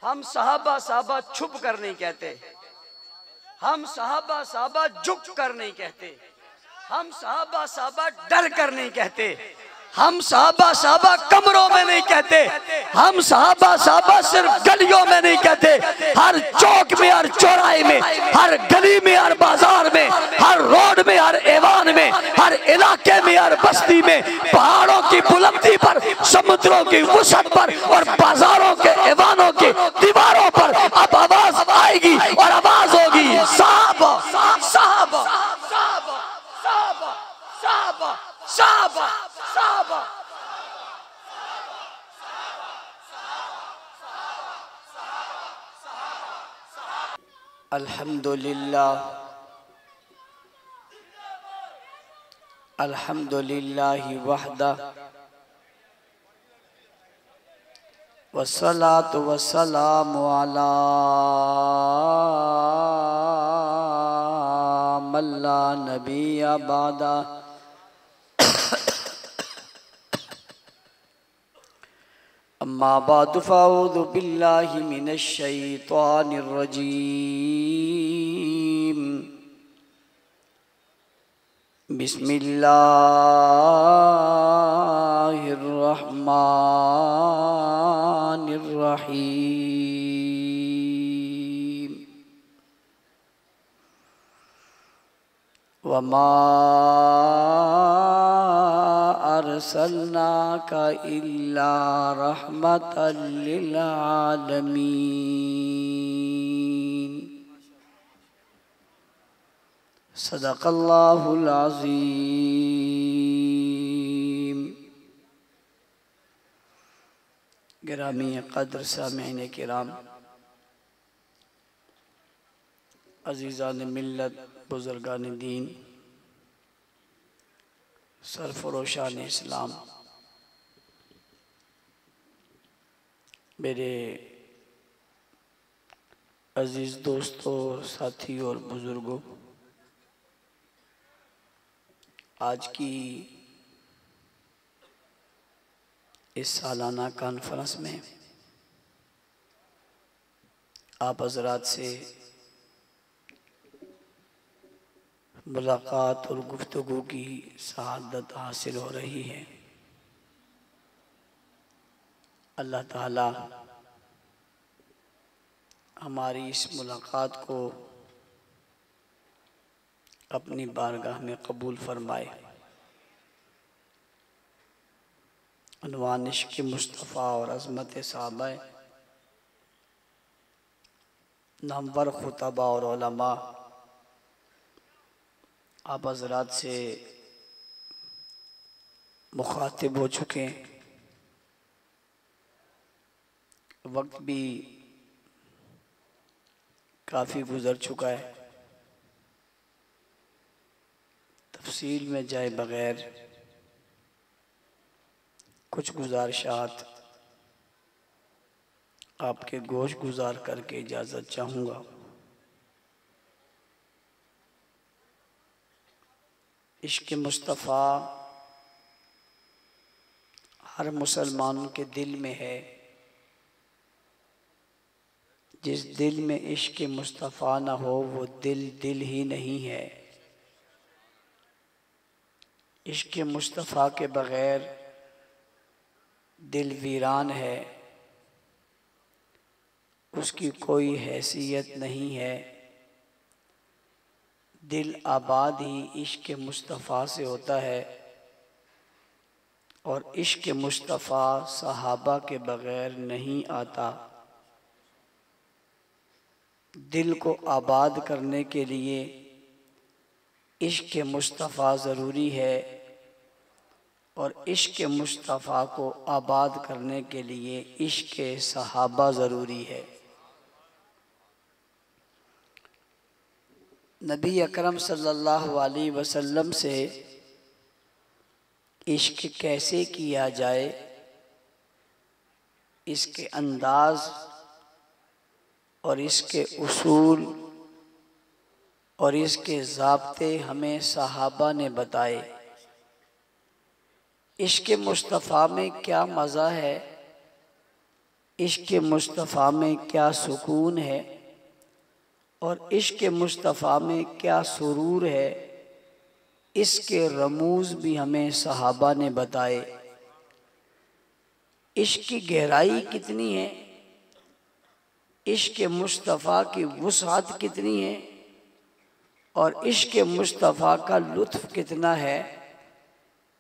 हम सहाबा सहाबा छुप कर नहीं कहते, हम सहाबा सहाबा झुक कर नहीं कहते, हम सहाबा सहाबा डर कर नहीं कहते, हम सहाबा सहाबा कमरों में नहीं कहते, हम सहाबा सहाबा सिर्फ गलियों में नहीं कहते, हर चौक में, हर चौराहे में, हर गली में, हर बाजार में, हर रोड में, हर ऐवान में, हर इलाके में, हर बस्ती में, पहाड़ों की बुलंदी पर, समुद्रों की वसत पर और बाजारों के ऐवानों की दीवारों पर अब आवाज आएगी और आवाज होगी साहबा साहबा साहबा साहबा साहबा साहबा साहबा। अल्हम्दुलिल्लाह अल्हम्दुलिल्लाहि वहदा वस्सलातु वस्सलामु अला मन ला नबिय्य बअदा। अम्मा बाद फ़अऊज़ु बिल्लाहि मिनश शैतानिर रजीम। बिस्मिल्लाहिर रहमानिर रहीम। वमा अरसलनाका इल्ला रहमतल लिल आलमीन। सदक़ल्लाहुल अज़ीम। गिरामी क़द्र सामिईन किराम, अज़ीज़ान मिल्लत, बुज़ुर्गान दीन, सरफरोशान इस्लाम, मेरे अजीज़ दोस्तों, साथी और बुज़ुर्गों, आज की इस सालाना कॉन्फ्रेंस में आप हज़रात से मुलाकात और गुफ्तगू की सआदत हासिल हो रही है। अल्लाह ताला हमारी इस मुलाकात को अपनी बारगाह में कबूल फरमाए। उन्वान इश्क़ मुस्तफ़ा और अज़मत सहाबा, नामवर खुतबा और उलमा, आप हज़रात से मुखातिब हो चुके हैं। वक्त भी काफ़ी गुज़र चुका है। तफसील में जाए बग़ैर कुछ गुज़ारिशात आपके गोश गुज़ार करके इजाज़त चाहूँगा। इश्क़ मुस्तफ़ा हर मुसलमान के दिल में है। जिस दिल में इश्क़ मुस्तफ़ा न हो वो दिल दिल ही नहीं है। इश्क़ मुस्तफ़ा के बग़ैर दिल वीरान है, उसकी कोई हैसियत नहीं है। दिल आबाद ही इश्क़ मुस्तफ़ा से होता है और इश्क़ मुस्तफ़ा सहाबा के बग़ैर नहीं आता। दिल को आबाद करने के लिए इश्क़ मुस्तफ़ा ज़रूरी है और इश्क़ मुस्तफ़ा को आबाद करने के लिए इश्क़ सहाबा ज़रूरी है। नबी अकरम सल्लल्लाहु अलैहि वसल्लम से इश्क़ कैसे किया जाए, इसके अंदाज़ और इसके उसूल और इसके ज़ाब्ते हमें सहाबा ने बताए। इश्क़ मुस्तफ़ा में क्या मज़ा है, इश्क़ मुस्तफ़ा में क्या सुकून है और इश्क़ मुस्तफ़ा में क्या सुरूर है, इसके रमूज़ भी हमें सहाबा ने बताए। इश्क़ की गहराई कितनी है, इश्क़ मुस्तफ़ा की वुसअत कितनी है और इश्क़ मुस्तफ़ा का लुत्फ़ कितना है,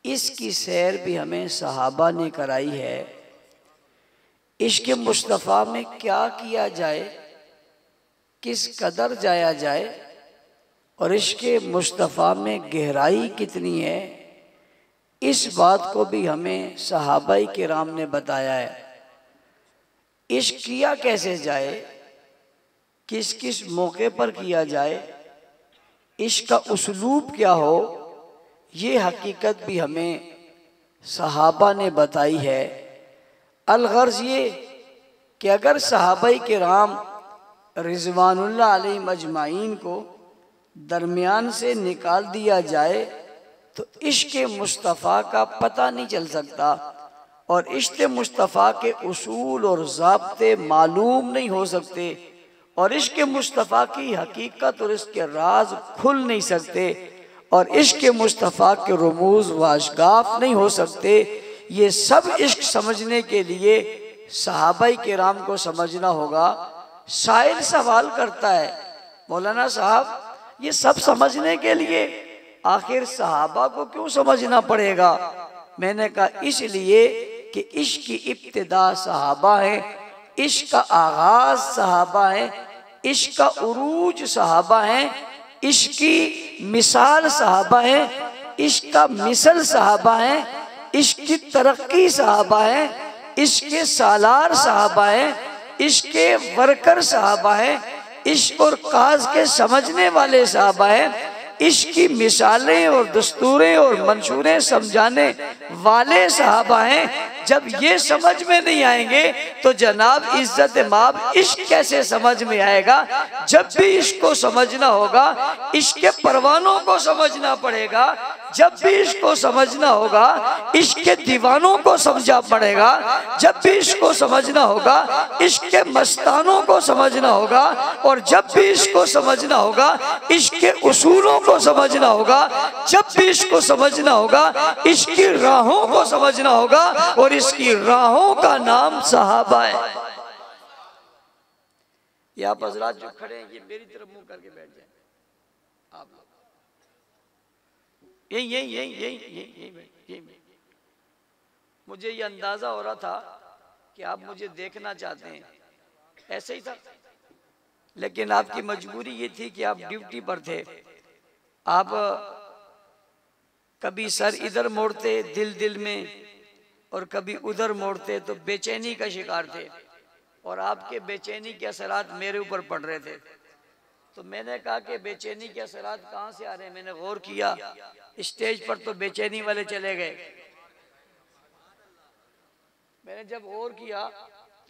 इसकी सैर भी हमें सहाबा ने कराई है। इश्क़ मुस्तफ़ा में क्या किया जाए, किस कदर जाया जाए और इश्क़ मुस्तफ़ा में गहराई कितनी है, इस बात को भी हमें सहाबाई किराम ने बताया है। इश्क़ किया कैसे जाए, किस किस मौके पर किया जाए, इश्क़ का उसलूब क्या हो, ये हकीकत भी हमें सहाबा ने बताई है। अलगर्ज़ ये कि अगर सहाबाई किराम रिज़वानुल्लाह अलैहिम अजमाइन को दरमियान से निकाल दिया जाए तो इश्क़ मुस्तफ़ा का पता नहीं चल सकता और इश्क़ मुस्तफ़ा के उसूल और ज़ाब्ते मालूम नहीं हो सकते और इश्क़ मुस्तफ़ा की हकीकत और इसके राज खुल नहीं सकते और इश्क़ मुस्तफ़ा के रमूज़ व अशगाफ नहीं हो सकते। ये सब इश्क़ समझने के लिए सहाबाई किराम को समझना होगा। शायर सवाल करता है, मौलाना साहब ये सब समझने के लिए आखिर सहाबा को क्यों समझना पड़ेगा? मैंने कहा इसलिए कि इश्क़ की इब्तिदा सहाबा है, इश्क़ का आगाज़ सहाबा है, इश्क़ का उरूज सहाबा है, इश्क़ की मिसाल सहाबा है, इश्क़ का मिसल सहाबा है, इश्क़ की तरक्की सहाबा है, इश्क़ के सालार सहाबा है, इश्क़ के वर्कर सहाबा है, इश्क़ और काज के समझने वाले सहाबा है, इश्क़ की मिसालें और दस्तूरें और मंशूरें समझाने वाले सहाबा हैं। जब ये समझ में नहीं आएंगे तो जनाब इज्जत माब इश्क़ कैसे समझ में आएगा? जब भी इश्क़ को समझना होगा इश्क़ के परवानों को समझना पड़ेगा, जब भी इश्क़ को समझना होगा इश्क़ के दीवानों को समझा पड़ेगा, जब भी इश्क़ को समझना होगा इश्क़ के मस्तानों को समझना होगा और जब भी इश्क़ को समझना होगा इश्क़ के उसूलों को समझना होगा, जब भी इश्क़ को समझना होगा इश्क़ की राहों को समझना होगा और इसकी राहों का नाम सहाबा है। ये आप हजरात जो खड़े हैं ये मेरी तरफ मुंह करके बैठ जाए, आप लोग यही मुझे ये अंदाजा हो रहा था कि आप मुझे देखना चाहते हैं, ऐसे ही था, लेकिन आपकी मजबूरी ये थी कि आप ड्यूटी पर थे। आप कभी सर इधर मोड़ते दिल दिल में और कभी उधर मोड़ते तो बेचैनी का शिकार थे और आपके बेचैनी के असरात मेरे ऊपर पड़ रहे थे। तो मैंने कहा कि बेचैनी के असरात कहाँ से आ रहे हैं? मैंने गौर किया, स्टेज पर तो बेचैनी वाले चले गए। मैंने जब गौर किया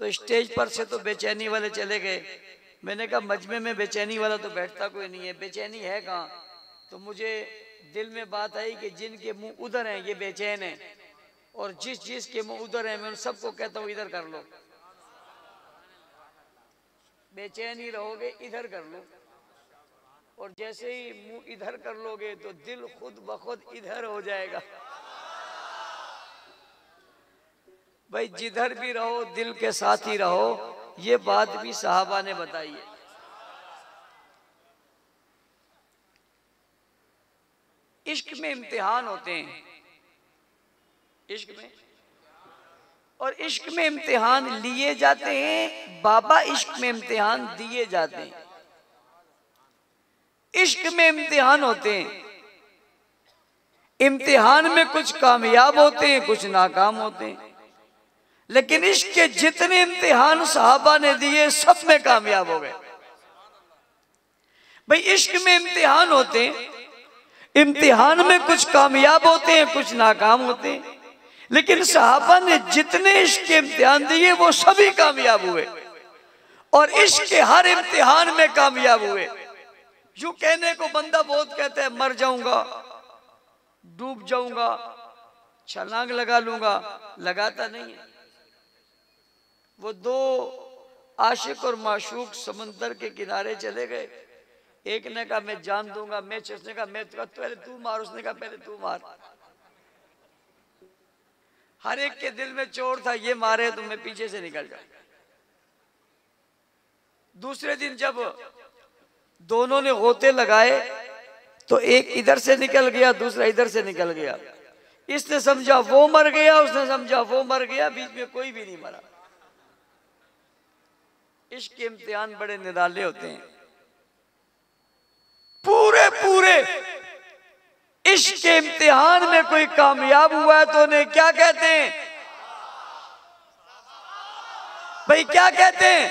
तो स्टेज पर से तो बेचैनी वाले चले गए। मैंने कहा मजमे में बेचैनी वाला तो बैठता कोई नहीं है, बेचैनी है कहाँ? तो मुझे दिल में बात आई कि जिनके मुंह उधर हैं ये बेचैन हैं और जिस के मुंह उधर हैं मैं उन सबको कहता हूँ इधर कर लो, बेचैन ही रहोगे इधर कर लो, और जैसे ही मुंह इधर कर लोगे तो दिल खुद ब खुद इधर हो जाएगा। भाई जिधर भी रहो दिल के साथ ही रहो, ये बात भी सहाबा ने बताई है। इश्क में इम्तिहान होते हैं, इश्क में, और इश्क में इम्तिहान लिए जाते हैं, बाबा इश्क में इम्तिहान दिए जाते हैं। इश्क में इम्तिहान होते हैं, इम्तिहान में कुछ कामयाब होते हैं कुछ नाकाम होते हैं, लेकिन इश्क के जितने इम्तिहान सहाबा ने दिए सब में कामयाब हो गए। भाई इश्क में इम्तिहान होते हैं, इम्तिहान में कुछ कामयाब होते हैं कुछ नाकाम होते हैं, लेकिन सहाबा ने जितने इश्क के इम्तिहान दिए वो सभी कामयाब हुए और इश्क के हर इम्तिहान में कामयाब हुए। यूं कहने को बंदा बहुत कहता है मर जाऊंगा, डूब जाऊंगा, छलांग लगा लूंगा, लगाता नहीं है। वो दो आशिक और माशूक समंदर के किनारे चले गए। एक ने कहा मैं जान दूंगा, मैं उसने कहा मैं पहले तू मार, उसने कहा पहले तू मार। हर एक के दिल में चोर था, ये मारे तो मैं पीछे से निकल जाऊं। दूसरे दिन जब दोनों ने गोते लगाए तो एक इधर से निकल गया, दूसरा इधर से निकल गया। इसने समझा वो मर गया, उसने समझा वो मर गया, बीच में कोई भी नहीं मरा। इश्क के इम्तिहान बड़े निराले होते हैं। पूरे पूरे इश्क के इम्तिहान में कोई कामयाब हुआ है तो उन्हें क्या कहते हैं भाई, क्या कहते हैं?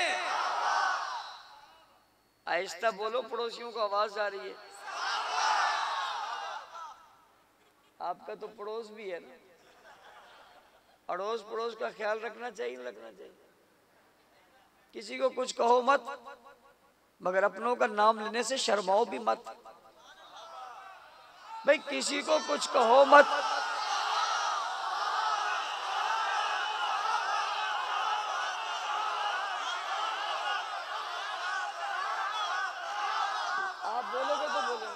आहिस्ता बोलो, पड़ोसियों को आवाज आ रही है। आपका तो पड़ोस भी है ना, अड़ोस पड़ोस का ख्याल रखना चाहिए, रखना चाहिए। किसी को कुछ कहो मत, मगर अपनों का नाम लेने से शर्माओ भी मत भाई। किसी को कुछ कहो मत, आप बोलोगे तो बोलोगे।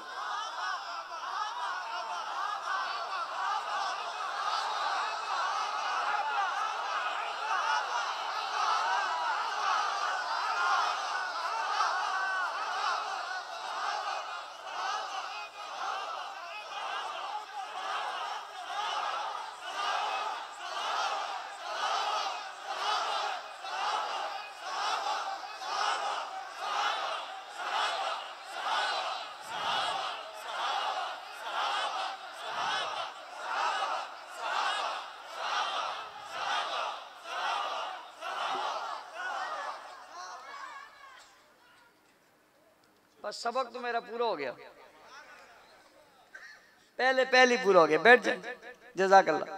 बस सबक तो मेरा पूरा हो गया, पहले पूरा हो गया। बैठ जाए, जज़ाकल्लाह।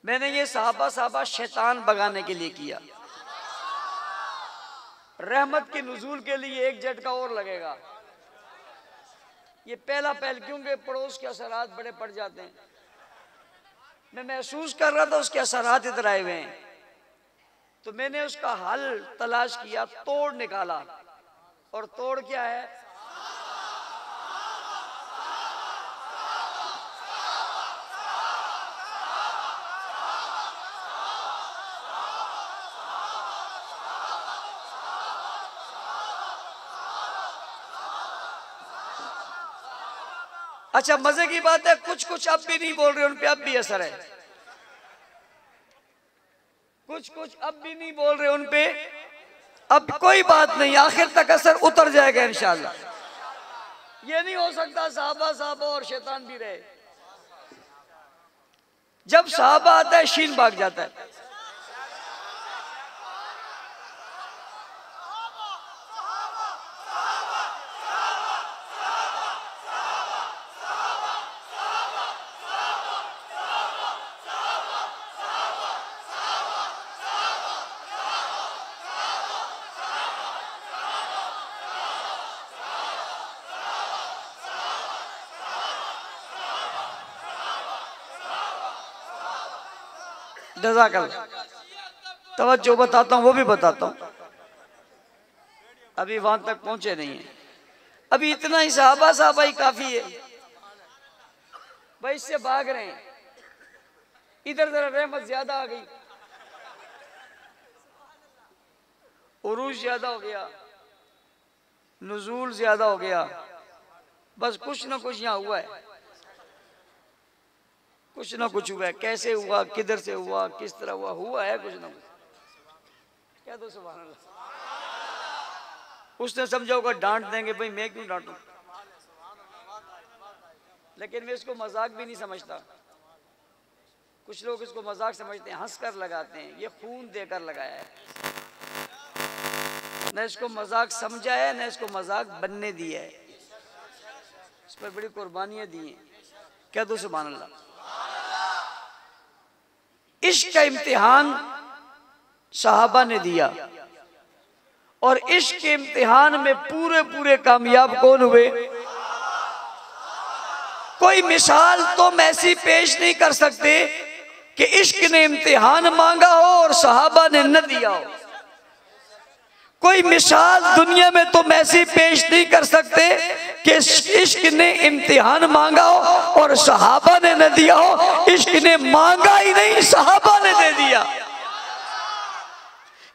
मैंने ये साहबा शैतान भगाने के लिए किया, रहमत के नुज़ूल के लिए एक झटका और लगेगा। ये पहला क्योंकि पड़ोस के असरात बड़े पड़ जाते हैं। मैं महसूस कर रहा था उसके असरात इधर आए हुए हैं, तो मैंने उसका हल तलाश किया, तोड़ निकाला। और तोड़ क्या है? अच्छा, मजे की बात है, कुछ कुछ अब भी नहीं बोल रहे, उन पे अब भी असर है। कुछ कुछ अब भी नहीं बोल रहे, उन पे अब कोई बात नहीं, आखिर तक असर उतर जाएगा इंशाअल्लाह। ये नहीं हो सकता साहबा और शैतान भी रहे। जब साहबा आता है शीन भाग जाता है। जज़ाकल्लाह। तवज्जो बताता हूँ, वो भी बताता हूँ, अभी वहां तक पहुंचे नहीं है। अभी इतना ही साहबा ही काफी है भाई। इससे भाग रहे हैं, इधर जरा रहमत ज्यादा आ गई, उरूज ज्यादा हो गया, नुज़ूल ज्यादा हो गया। बस कुछ ना कुछ यहाँ हुआ है, कुछ ना कुछ हुआ है। कैसे हुआ, किधर से हुआ, किस तरह हुआ है कुछ ना कुछ। क्या तो सुभान अल्लाह। उसने समझा होगा डांट देंगे, भाई मैं क्यों डांटूं, लेकिन मैं इसको मजाक भी नहीं समझता। कुछ लोग इसको मजाक समझते हैं, हंस कर लगाते हैं। ये खून देकर लगाया है, न इसको मजाक समझा है, न इसको मजाक बनने दिया है। इस पर बड़ी कुर्बानियां दी हैं। क्या तो सुभान अल्लाह। इश्क का इम्तिहान साहबा ने दिया, और इश्क के इम्तिहान में पूरे पूरे कामयाब कौन हुए? कोई मिसाल तुम ऐसी पेश नहीं कर सकते कि इश्क ने इम्तिहान मांगा हो और सहाबा ने न दिया हो। कोई मिसाल दुनिया में तुम ऐसी पेश नहीं कर सकते कि इश्क ने इम्तिहान मांगा हो और सहाबा ने न दिया हो। इश्क ने मांगा ही नहीं, सहाबा ने दे दिया।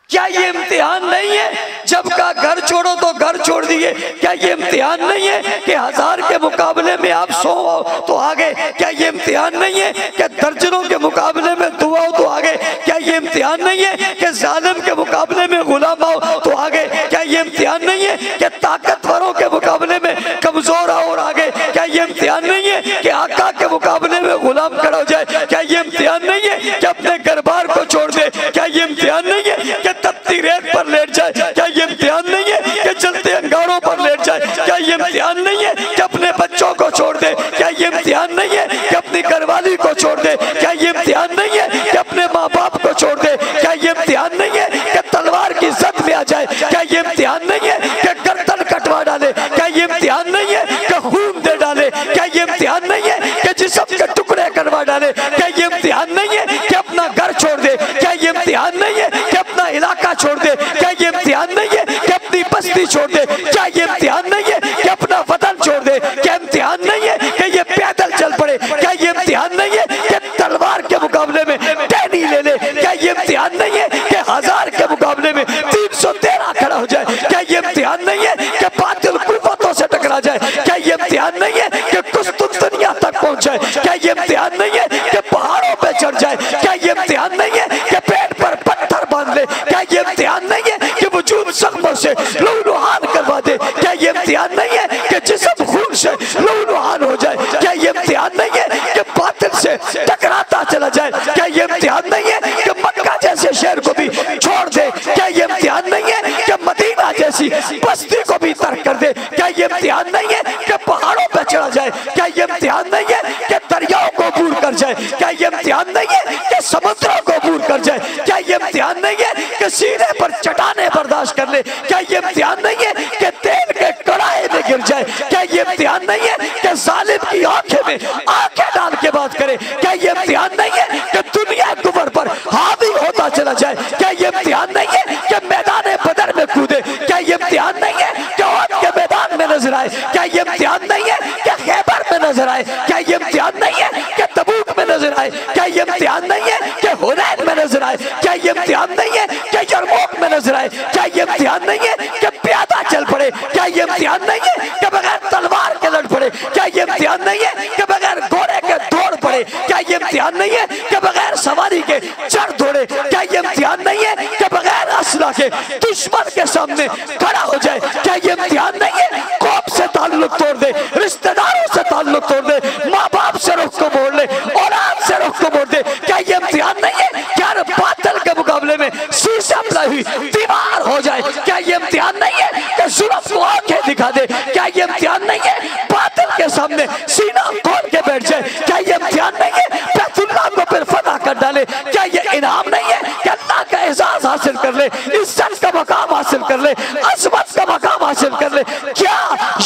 क्या ये इम्तिहान नहीं है जब का घर छोड़ो तो घर छोड़ दिए? क्या ये इम्तिहान नहीं है कि 1000 के मुकाबले में आप 100 हो तो आगे? क्या ये इम्तिहान नहीं है कि दर्जनों के मुकाबले में दुआ हो तो आगे? क्या ये इम्तिहान नहीं है कि जालिम के मुकाबले में गुलाम हो तो आगे? क्या ये इम्तिहान नहीं है कि ताकतवरों के मुकाबले में कमजोर आओ और आगे? क्या ये इम्तिहान नहीं है कि आका के मुकाबले में गुलाम खड़ा हो जाए? क्या ये इम्तिहान नहीं है कि अपने घर बार को छोड़ दे? क्या ये इम्तिहान नहीं है कि तपती रेत पर लेट जाए? क्या ये इम्तिहान नहीं है कि जलते अंगारों पर लेट जाए? क्या ये इम्तिहान नहीं है कि अपने बच्चों को छोड़ दे? क्या ये इम्तिहान नहीं है कि अपनी घरवाली को छोड़ दे? क्या ये इम्तिहान नहीं है कि अपने माँ बाप को छोड़ दे? क्या ये इम्तिहान नहीं है कि तलवार की जद में आ जाए? क्या ये इम्तिहान नहीं है कि गर्दन कटवा डाले? क्या ये इम्तिहान नहीं है कि खून दे डाले? क्या ये इम्तिहान नहीं है कि जिस्म के टुकड़े करवा डाले? क्या ये इम्तिहान नहीं है कि अपना घर छोड़ दे? क्या ये इम्तिहान नहीं है कि अपना इलाका छोड़ दे? क्या ये इम्तिहान नहीं है कि अपनी बस्ती छोड़ दे? क्या ये इम्तिहान नहीं है कि अपना वतन छोड़ दे? क्या इम्तिहान नहीं है कि ये पैदल चल पड़े? क्या ये इम्तिहान नहीं है कि तलवार के मुकाबले में टहनी ले ले? क्या ये इम्तिहान नहीं है कि 1000 के मुकाबले में 313 खड़ा हो जाए? क्या ये इम्तिहान नहीं है कि बातिल कुव्वतों से टकरा जाए? क्या ये इम्तिहान नहीं है कि कुस्तुनतनिया तक पहुंच जाए? क्या ये इम्तिहान नहीं है कि पहाड़ों पे चढ़ जाए? क्या ये इम्तिहान नहीं है कि पेट पर पत्थर बांध ले? क्या ये इम्तिहान नहीं है कि वजूद जख्मों से लहूलुहान करवा दे? क्या ये इम्तिहान नहीं है कि जिस्म खून से लहूलुहान हो जाए? क्या ये इम्तिहान नहीं है कि बातिल से टकराता चला जाए? क्या ये इम्तिहान नहीं है कि मक्का जैसे शहर को भी छोड़ दे? क्या ये इम्तिहान नहीं है कि मदीना जैसी बस्ती को भी तर्क कर दे? क्या ये इम्तिहान नहीं है कि पहाड़ों पर चढ़ा जाए? क्या ये इम्तिहान नहीं है कि दरियाओं को बूर कर जाए? क्या ये इम्तिहान नहीं है कि समुद्रों को बूर कर जाए? क्या ये इम्तिहान नहीं है कि सीने पर चट्टानें बर्दाश्त कर ले? क्या ये इम्तिहान नहीं है कि तेल के कड़ाहे में गिर जाए? क्या ये इम्तिहान नहीं है कि जालिम की आंखें में आंखें डाल के बात करे? क्या ये इम्तिहान नहीं है कि दुनिया कुफर पर हावी होता चला जाए? क्या ये इम्तिहान नहीं है कि मैदान बदर में कूदे? क्या ये इम्तिहान नहीं है कि औद के मैदान में नजर आए? क्या ये इम्तिहान नहीं है कि खैबर में नजर आए? क्या ये इम्तिहान नहीं है कि तबूक में नजर आए? क्या ये इम्तिहान नहीं है कि हुनैन में नजर आए? क्या ये इम्तिहान नहीं है कि यरमूक में नजर आए? क्या ये इम्तिहान नहीं है कि प्यादा चल पड़े? क्या ये इम्तिहान नहीं है कि बगैर तलवार के लड़ पड़े? क्या ये इम्तिहान नहीं है कि बगैर घोड़े के दौड़ पड़े? क्या ये इम्तिहान नहीं है कि बगैर सवारी के चढ़ दौड़े? क्या ये इम्तिहान नहीं है कि बगैर असला के दुश्मन के सामने खड़ा हो जाए? क्या ये इम्तिहान नहीं है कौम से ताल्लुक तोड़ दे, रिश्तेदारों से ताल्लुक तोड़ दे, माँ बाप से रुख को मोड़ ले, औलाद से रुख को मोड़ दे? क्या ये इम्तिहान नहीं है कि हर बातिल के मुकाबले में शीशा हुई दीवार हो जाए? क्या ये इम्तिहान नहीं है कि जुल्म को आंखें दिखा दे? क्या ये इम्तिहान नहीं है बातिल के सामने सीना खोल के बैठ जाए? क्या ये इम्तिहान नहीं है बैतुल्लाह को फिर फतह कर डाले? क्या ये इनाम नहीं है कि अल्लाह का एजाज हासिल कर ले, इज्जत का मकाम हासिल कर ले, अजमत का मकाम हासिल कर ले? क्या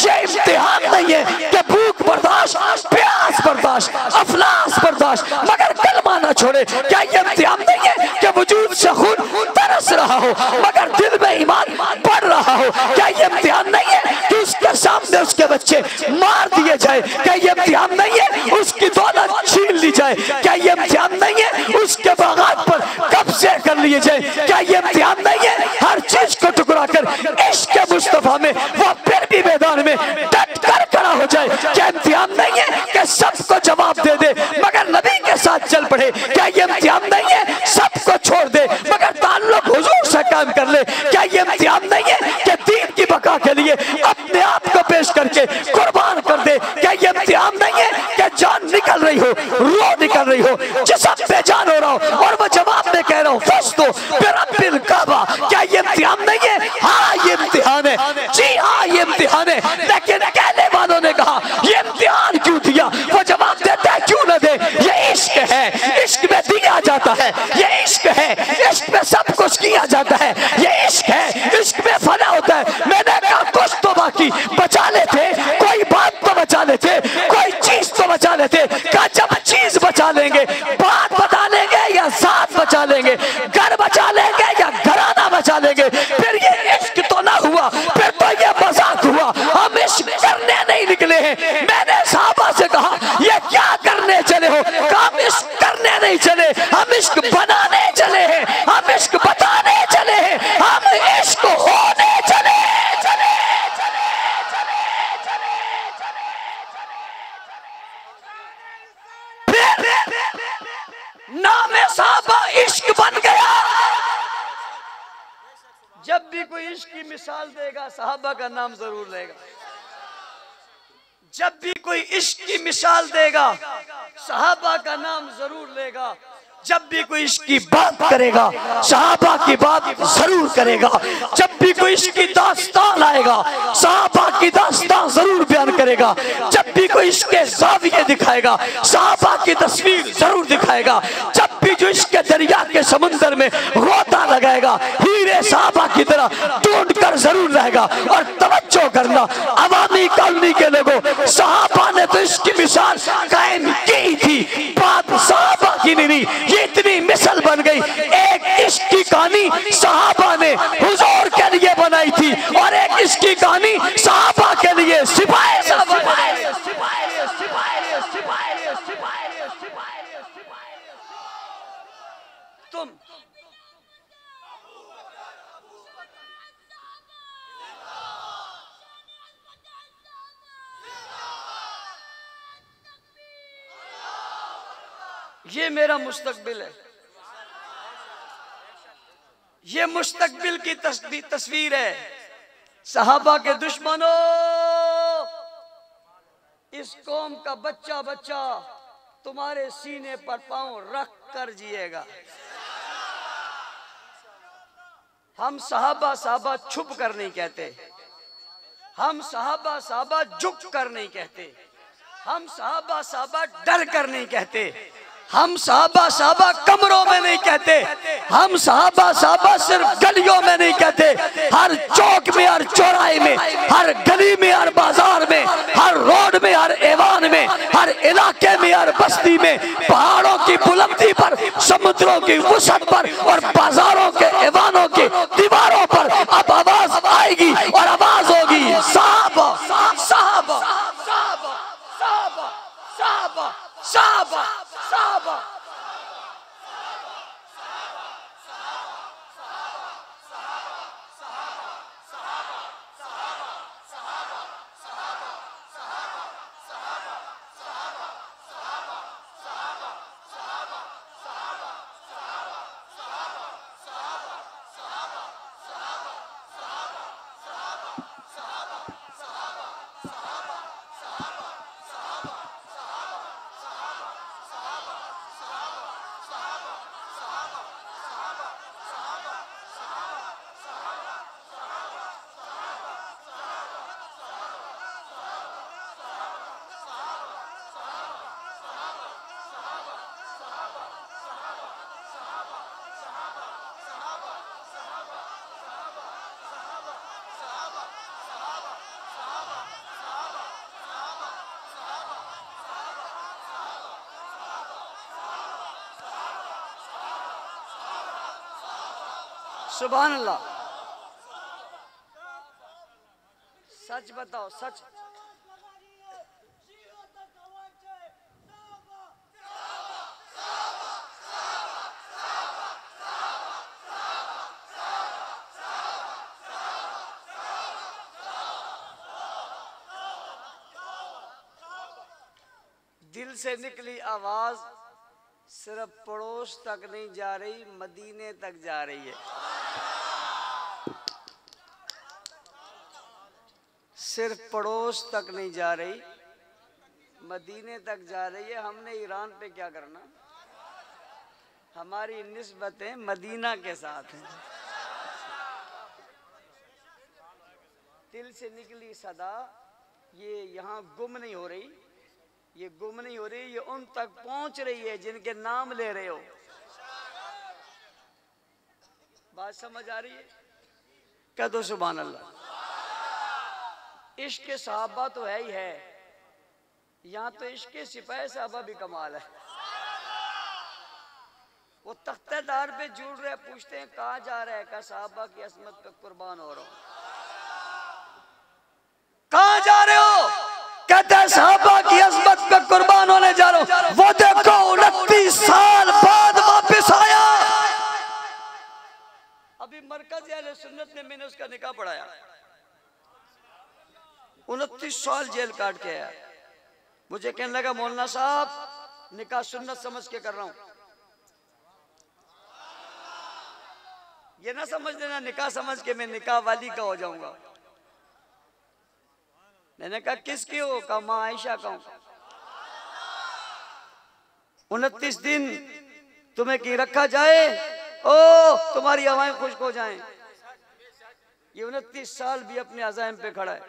ये इम्तिहान नहीं है कि भूख बर्दाश्त, प्यास बर्दाश्त, अफलास बर्दाश्त, मगर कलमा ना छोड़े? क्या ये इम्तिहान नहीं है कि वजूद से खून तरस रहा हो मगर दिल में ईमान बढ़ रहा हो? क्या ये इम्तिहान नहीं है कि उसके सामने उसके बच्चे मार दिए जाए? क्या ये इम्तिहान नहीं है उसकी दौलत छीन ली जाए? क्या ये इम्तिहान नहीं है उसके बागात पर कब्जे कर लिए जाए? क्या ये इम्तिहान नहीं है हर चीज को टुकरा कर इश्क मुस्तफा में वो फिर भी मैदान में डट कर खड़ा हो जाए? क्या इम्तिहान नहीं है कि सबको जवाब दे दे मगर नबी के साथ चल पड़े? क्या ये इम्तिहान नहीं है सबको छोड़ दे मगर ताल्लुक हुजूर से कायम कर ले? क्या ये इम्तिहान नहीं है कि दीन की बका के लिए अपने आप को पेश करके कुर्बान कर दे? क्या ये इम्तिहान नहीं है कि जान निकल रही हो, रो निकल रही हो, जिसम बेजान हो रहा हो और वो जवाब में कह रहा हूँ फस्तु बिरब्बिल काबा? क्या ये इम्तिहान नहीं है? हाँ ये इम्तिहान है, जी हाँ ये इम्तिहान है। लेकिन कहने वालों ने कहा ये इम्तिहान क्यों दिया? वो जवाब देता है क्यों न दे? ये इश्क है, इश्क में दिया जाता है, ये इश्क है, इश्क में सब कुछ किया जाता है, ये इश्क है, इश्क में फना होता है। मैंने कहा कुछ तो बाकी बचा लेते, कोई बात तो बचा लेते, कोई चीज तो बचा लेते। कहा जब चीज बचा लेंगे बात बता लेंगे फिर ये इश्क तो ना हुआ, फिर तो ये मजाक हुआ। हम इश्क करने नहीं निकले हैं। मैंने साहबा से कहा ये क्या करने चले हो? हम इश्क करने नहीं चले, हम इश्क बनाने चले हैं, हम इश्क बताने चले हैं, हम इश्क होने चले चले चले चले चले चले। फिर नाम साहबा इश्क बन गया। जब भी कोई इश्क की मिसाल देगा साहबा का नाम जरूर लेगा। जब भी कोई इश्क की मिसाल देगा साहबा का नाम जरूर लेगा। जब भी कोई इश्क की बात करेगा साहबा की बात जरूर करेगा। जब भी कोई इश्क की दास्तान लाएगा साहबा की दास्तान जरूर बयान करेगा। जब भी कोई इश्क के ज़ाविये दिखाएगा साहबा की तस्वीर जरूर दिखाएगा। जब भी जो इश्क के दरिया के समुंदर में गोता लगाएगा हीरे साहबा की तरह ढूंढ कर जरूर रहेगा। और तवज्जो करना अवामी कॉलोनी के लोगों, साहबा ने तो इसकी मिसाल कायम की थी, बात साहबा की नहीं। ये इतनी मिसाल बन गई। एक इश्क की कहानी साहबा ने हुजूर के लिए बनाई थी और एक इश्क की कहानी साहबा के लिए सिपाही तुम ये मेरा मुस्तकबिल है। ये मुस्तकबिल की तस्वीर है। सहाबा के दुश्मनों, इस कौम का बच्चा बच्चा तुम्हारे सीने पर पांव रख कर जिएगा। हम साहबा छुप कर नहीं कहते, हम साहबा झुक कर नहीं कहते, हम साहबा डर कर नहीं कहते, हम साहबा कमरों में नहीं कहते, हम साहबा सिर्फ गलियों में नहीं कहते। हर चौक में, हर चौराहे में, हर गली में, हर बाजार में, हर रोड में, हर ऐवान में, हर इलाके में, हर बस्ती में, पहाड़ों की बुलंदी पर, समुद्रों की वसत पर और बाजारों के ऐवानों के दीवारों पर अब आवाज आएगी और आवाज होगी साहबा साहबा साहबा साहबा साहबा साहबा साहबा। सुभान अल्लाह। सच बताओ, सच दिल से निकली आवाज सिर्फ पड़ोस तक नहीं जा रही, मदीने तक जा रही है। सिर्फ पड़ोस तक नहीं जा रही, मदीने तक जा रही है। हमने ईरान पे क्या करना, हमारी निस्बतें मदीना के साथ हैं। दिल से निकली सदा ये यहाँ गुम नहीं हो रही, ये गुम नहीं हो रही, ये उन तक पहुंच रही है जिनके नाम ले रहे हो। बात समझ आ रही है? कह दो सुभान अल्लाह। इश्क के साहबा तो है ही है, यहाँ तो इश्क के सिपाही साहबा भी कमाल है। वो तख्तेदार पे जुड़ रहे, पूछते हैं कहाँ जा रहे हैं, कहा साहबा की असमत पे कुर्बान हो रहा हूं। कहाँ जा रहे हो? कहते हैं साहबा की असमत पे कुर्बान होने जा रहा हूं। वो देखो 29 साल बाद वापस आया। अभी मरकज अहले सुन्नत ने मैंने उसका निकाह पढ़ाया, 29 साल जेल काट के आया। मुझे कहने लगा मौलाना साहब निकाह सुन्नत समझ के कर रहा हूं। ये ना समझ लेना निकाह समझ के मैं निकाह वाली का हो जाऊंगा। मैंने कहा किसकी हो? कहा मां आयशा का हूं। 29 दिन तुम्हें की रखा जाए, ओ तुम्हारी हवाएं खुश्क हो जाएं। ये 29 साल भी अपने अज़ाइम पे खड़ा है।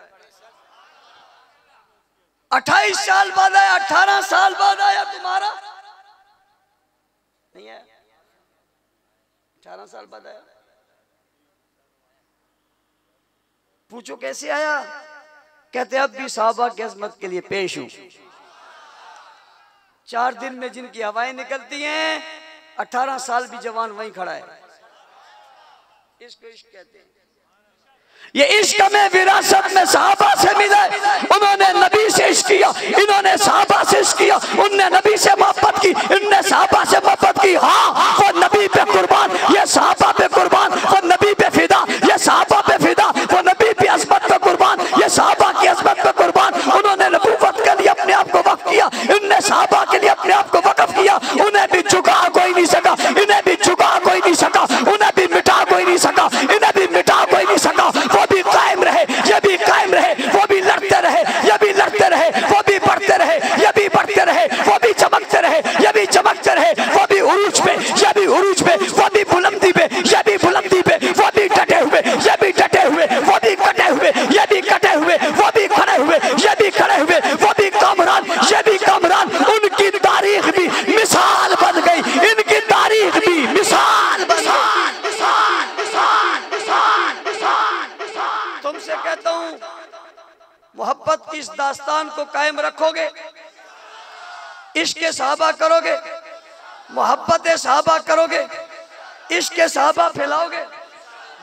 28 साल बाद आया, 18 साल बाद आया, तुम्हारा नहीं आया, 18 साल बाद आया। पूछो कैसे आया? कहते अब भी साहबा की अज़मत के लिए पेश हूं। 4 दिन में जिनकी हवाएं निकलती हैं, 18 साल भी जवान वहीं खड़ा है। इसको इश्क कहते हैं। ये इश्क में विरासत में साहबा से मिले। उन्होंने नबी से इश्क किया, इन्होंने साहबा से इश्क किया। उनने नबी से मोहब्बत की, इनने साहबा से मोहब्बत की। हाँ वो नबी पे कुर्बान, ये साहबा पे कुर्बान। वो नबी पे फिदा, ये साहबा पे फिदा। वो नबी पे अज़मत पे कुर्बान, ये साहबा की अज़मत पे कुर्बान। उन्होंने नबूवत के लिए अपने आप को वक्फ किया, इनने साहबा के लिए अपने आप को वक्फ किया। उन्हें भी झुका कोई नहीं सका, इन्हें भी झुका कोई नहीं सका, उन्हें भी मिटा कोई नहीं सका, इन्हें भी मिटा कोई नहीं सका। वो भी कायम रहे, ये भी कायम रहे। वो भी लड़ते रहे, ये भी लड़ते रहे। वो भी बढ़ते रहे, ये भी बढ़ते रहे। वो भी चमकते रहे, ये भी चमकते रहे। वो भी उरूज पे, ये भी उरूज पे। वो भी बुलंदी पे, ये भी बुलंदी पे। वो भी डटे हुए, ये भी डटे हुए। वो भी कटे हुए, ये भी कटे हुए। वो भी खड़े हुए, ये भी खड़े हुए। वो भी कामरान, ये भी कामरान। उनकी तारीख भी मिसाल बन गई, इनकी तारीख भी मिसाल बन गई। तुमसे कहता हूं मोहब्बत की इस दास्तान को कायम रखोगे, इश्क सहाबा करोगे, मोहब्बत सहाबा करोगे, इश्क सहाबा फैलाओगे,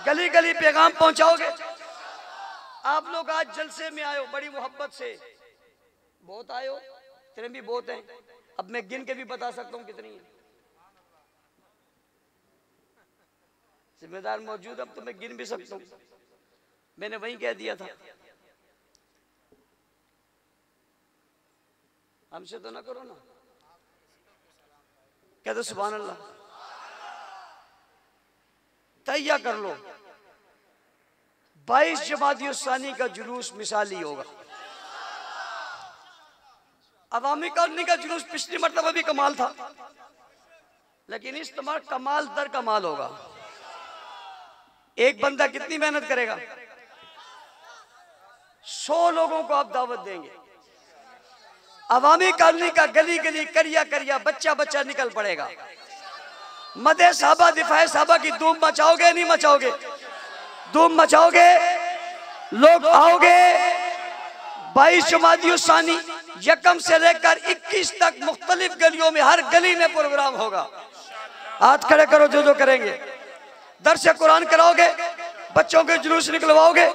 गली गली पैगाम पहुंचाओगे। आप लोग आज जलसे में आयो बड़ी मोहब्बत से, बहुत आयो, इतने भी बहुत हैं। अब मैं गिन के भी बता सकता हूं कितनी है। जिम्मेदार मौजूद, अब तो मैं गिन भी सकता हूं। मैंने वही कह दिया था, हमसे तो ना करो ना। कहते सुभान अल्लाह, तैयार कर लो। 22 जमादियुस्सानी का जुलूस मिसाली होगा। अवामी कॉलोनी का जुलूस पिछली मरतबा भी कमाल था, लेकिन इस बार कमाल दर कमाल होगा। एक बंदा कितनी मेहनत करेगा? 100 लोगों को आप दावत देंगे। अवामी कॉलोनी का गली गली करिया करिया बच्चा बच्चा निकल पड़ेगा। मदे साहबा दिफाए साहबा की धूम मचाओगे नहीं मचाओगे? धूम मचाओगे, लोग आओगे। 22 जमादियुस्सानी यकम से लेकर 21 तक मुख्तलिफ गलियों में, हर गली में प्रोग्राम होगा। हाथ खड़े करो जो जो करेंगे। दर्स कुरान कराओगे, बच्चों के जुलूस निकलवाओगे,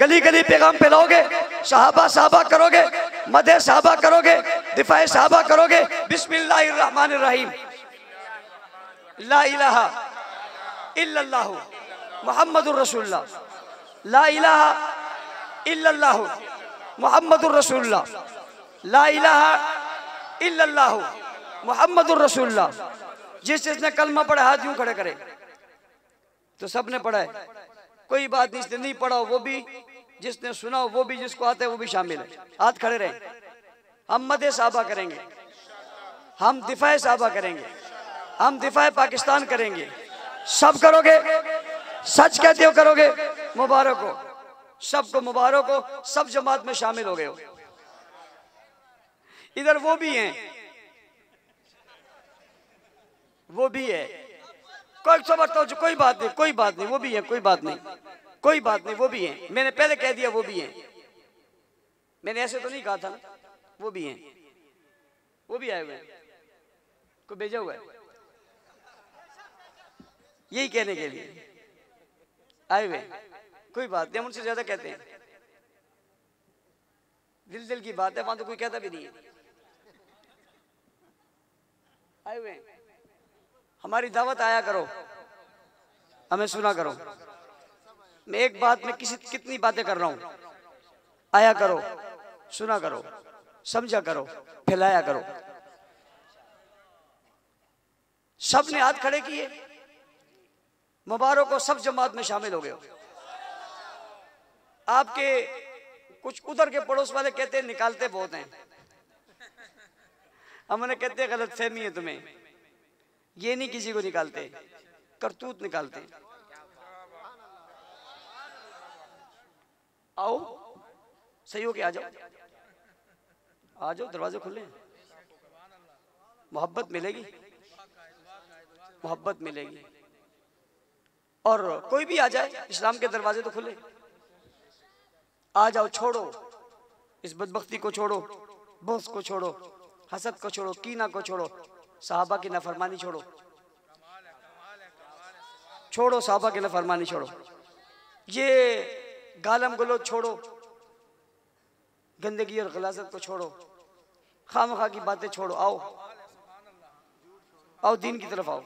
गली गली पैगाम फैलाओगे, साहबा साहबा करोगे, मदे साहबा करोगे, दिफाए साहबा करोगे। बिस्मिल्लाहिर्रहमानिर्रहीम, ला इलाहा इल्लल्लाहु मुहम्मदुर रसूलुल्लाह, ला इलाहा इल्लल्लाहु मुहम्मदुर रसूलुल्लाह, ला इलाहा इल्लल्लाहु मुहम्मदुर रसूलुल्लाह। जिसने कलमा पढ़ा हाथ यूं खड़े करे। तो सबने पढ़ा है, कोई बात नहीं। जिसने नहीं पढ़ा वो भी, जिसने सुना वो भी, जिसको आता है वो भी शामिल है। हाथ खड़े रहे। हम मदे साहबा करेंगे, हम दिफाए साहबा करेंगे, हम दिफाए पाकिस्तान करेंगे। सब करोगे? सच कहते हो करोगे? मुबारक हो, सबको मुबारक हो, सब जमात में शामिल हो गए हो। इधर वो भी हैं, वो भी है। कोई समझता हो, कोई बात नहीं, कोई बात नहीं, वो भी है, कोई बात नहीं, कोई बात नहीं, वो भी है। मैंने पहले कह दिया वो भी है, मैंने ऐसे तो नहीं कहा था ना। वो भी हैं, वो भी आए हुए हैं, को भेजा हुआ है। यही कहने के लिए आए हुए। कोई बात नहीं, हम उनसे ज्यादा कहते हैं। दिल दिल की बात है, वहां तो कोई कहता भी नहीं है। आए हुए हमारी दावत आया करो, हमें सुना करो। मैं एक बात में कितनी बातें कर रहा हूं। आया करो, सुना करो, समझा करो, फैलाया करो। सब ने हाथ खड़े किए, मुबारक हो, सब जमात में शामिल हो गए हो। आपके कुछ उधर के पड़ोस वाले कहते हैं निकालते बहुत हैं, हमने कहते हैं गलत फहमी है तुम्हें। ये नहीं किसी को निकालते, करतूत निकालते। आओ सही हो के आ जाओ, आ जाओ, दरवाजे खुले हैं। मोहब्बत मिलेगी, मोहब्बत मिलेगी। और कोई भी आ जाए, इस्लाम के दरवाजे तो खुले। आ जाओ, छोड़ो इस बदबख्ती को, छोड़ो बुग़्ज़ को, छोड़ो हसद को, छोड़ो कीना को, छोड़ो सहाबा की नाफरमानी छोड़ो, छोड़ो सहाबा की नाफरमानी छोड़ो, ये गालम गलोच छोड़ो, गंदगी और गलाजत को छोड़ो, खामखा की बातें छोड़ो। आओ आओ, दीन की तरफ आओ,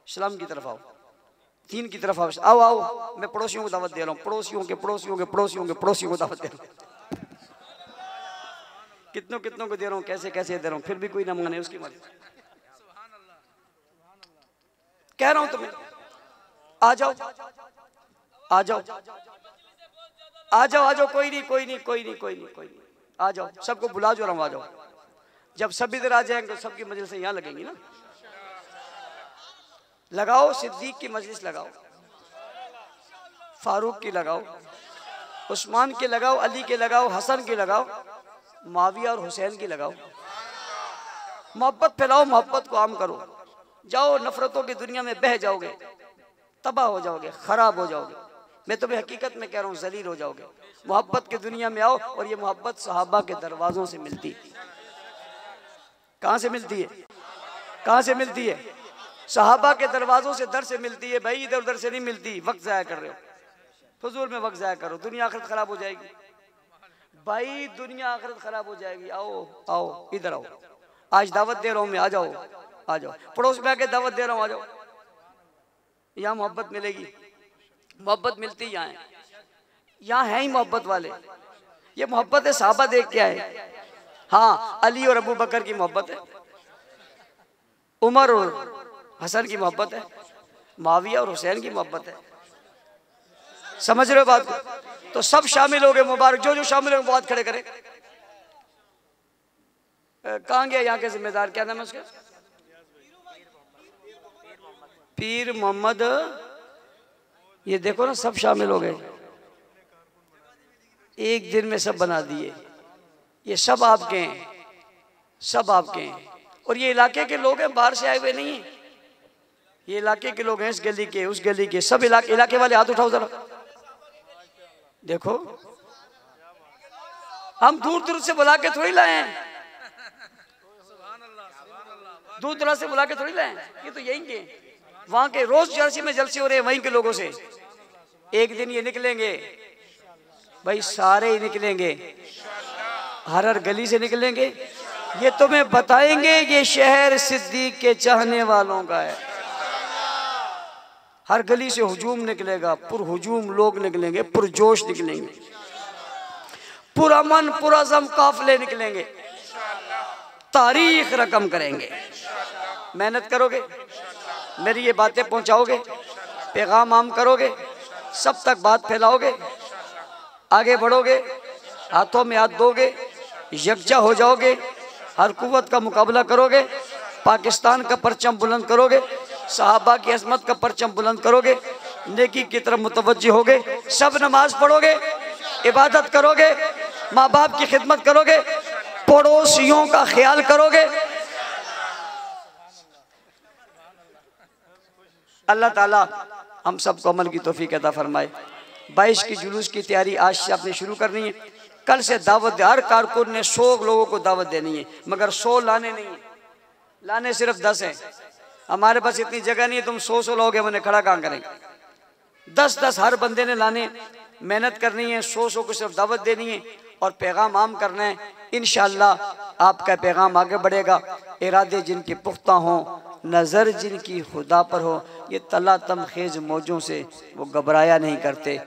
इस्लाम की तरफ आओ, दीन की तरफ आओ। आओ आओ, मैं पड़ोसियों को दावत दे रहा हूँ, पड़ोसियों के पड़ोसियों के पड़ोसियों के पड़ोसियों को दावत दे रहा हूँ। कितनों कितनों को दे रहा हूँ, कैसे कैसे दे रहा हूँ, फिर भी कोई ना माने, उसकी मर्जी। कह रहा हूं तुम्हें, आ जाओ आ जाओ आ जाओ आ जाओ, कोई नहीं कोई नहीं कोई नहीं कोई नहीं कोई नहीं, आ जाओ, सबको बुला जो रहा हूं, आ जाओ। जब सब इधर आ जाएंगे तो सबकी मजलिस यहाँ लगेंगी ना। लगाओ, सिद्दीक की मजलिस लगाओ, फारूक की लगाओ, उस्मान की लगाओ, अली के लगाओ, हसन की लगाओ, माविया और हुसैन की लगाओ। मोहब्बत फैलाओ, मोहब्बत को आम करो। जाओ, नफरतों की दुनिया में बह जाओगे, तबाह हो जाओगे, खराब हो जाओगे। मैं तुम्हें हकीकत में कह रहा हूँ, जलील हो जाओगे। मोहब्बत की दुनिया में आओ, और ये मोहब्बत सहाबा के दरवाजों से मिलती है। कहाँ से मिलती है? कहाँ से मिलती है? सहाबा के दरवाजों से, दर से मिलती है भाई, इधर उधर से नहीं मिलती। वक्त जाया कर रहे हो, फजूल में वक्त जाया करो, दुनिया आखिरत खराब हो जाएगी भाई, दुनिया आखिरत खराब हो जाएगी। आओ आओ, इधर आओ, आज दावत दे रहा हूँ मैं, आ जाओ आ जाओ, पड़ोस में आके दावत दे रहा हूँ, आ जाओ। यहाँ मोहब्बत मिलेगी, मोहब्बत मिलती यहाँ है, यहाँ है ही मोहब्बत वाले। ये मोहब्बत है, साहबा देख के आए। हाँ, अली और अबू बकर की मोहब्बत है, उमर और हसन की मोहब्बत है, माविया और हुसैन की मोहब्बत है। समझ रहे हो बात को? तो सब शामिल हो गए, मुबारक। जो जो शामिल हो गए बात खड़े करें। कहाँ गया यहाँ के जिम्मेदार, क्या नाम है उसका? पीर मोहम्मद। ये देखो ना, सब शामिल हो गए, एक दिन में सब बना दिए। ये सब आपके हैं, सब आपके हैं। और ये इलाके के लोग हैं, बाहर से आए हुए नहीं हैं। ये इलाके के लोग हैं, इस गली के, उस गली के, सब इलाके वाले। हाथ उठाओ जरा, देखो, हम दूर दूर से बुला के थोड़ी लाए हैं, दूर दराज से बुला के थोड़ी लाए हैं। ये तो यहीं के, वहां के रोज जलसे में जलसे हो रहे हैं, वहीं के लोगों से। एक दिन ये निकलेंगे भाई, सारे ही निकलेंगे, हर गली से निकलेंगे। ये तुम्हें बताएंगे, ये शहर सिद्दीक के चाहने वालों का है। हर गली से हुजूम निकलेगा, पुरहुजूम लोग निकलेंगे, पुरजोश निकलेंगे, पुरअमन पुरअज़म काफिले निकलेंगे, तारीख रकम करेंगे। मेहनत करोगे, मेरी ये बातें पहुंचाओगे, पैगाम आम करोगे, सब तक बात फैलाओगे, आगे बढ़ोगे, हाथों में हाथ दोगे, यकजा हो जाओगे, हर कुव्वत का मुकाबला करोगे, पाकिस्तान का परचम बुलंद करोगे, सहाबा की अज़मत का परचम बुलंद करोगे, नेकी की तरफ मुतवज्जि होगे, सब नमाज पढ़ोगे, इबादत करोगे, माँ बाप की खिदमत करोगे, पड़ोसियों का ख्याल करोगे। अल्लाह ताला हम सबको अमल की तौफीक अता फरमाए। 22 की जुलूस की तैयारी आज से आपने शुरू करनी है। कल से दावत, हर कारकुन ने 100 लोगों को दावत देनी है, मगर 100 लाने नहीं है, लाने सिर्फ 10 हैं। हमारे पास इतनी जगह नहीं है, तुम 100 लोग हैं, मैंने खड़ा कहाँ करेंगे? 10-10 हर बंदे ने लाने, मेहनत करनी है, 100 को सिर्फ दावत देनी है और पैगाम आम करना है। इंशाअल्लाह आपका पैगाम आगे बढ़ेगा। इरादे जिनके पुख्ता हों, नज़र जिनकी खुदा पर हो, ये तला तमखेज मौजों से वो घबराया नहीं करते।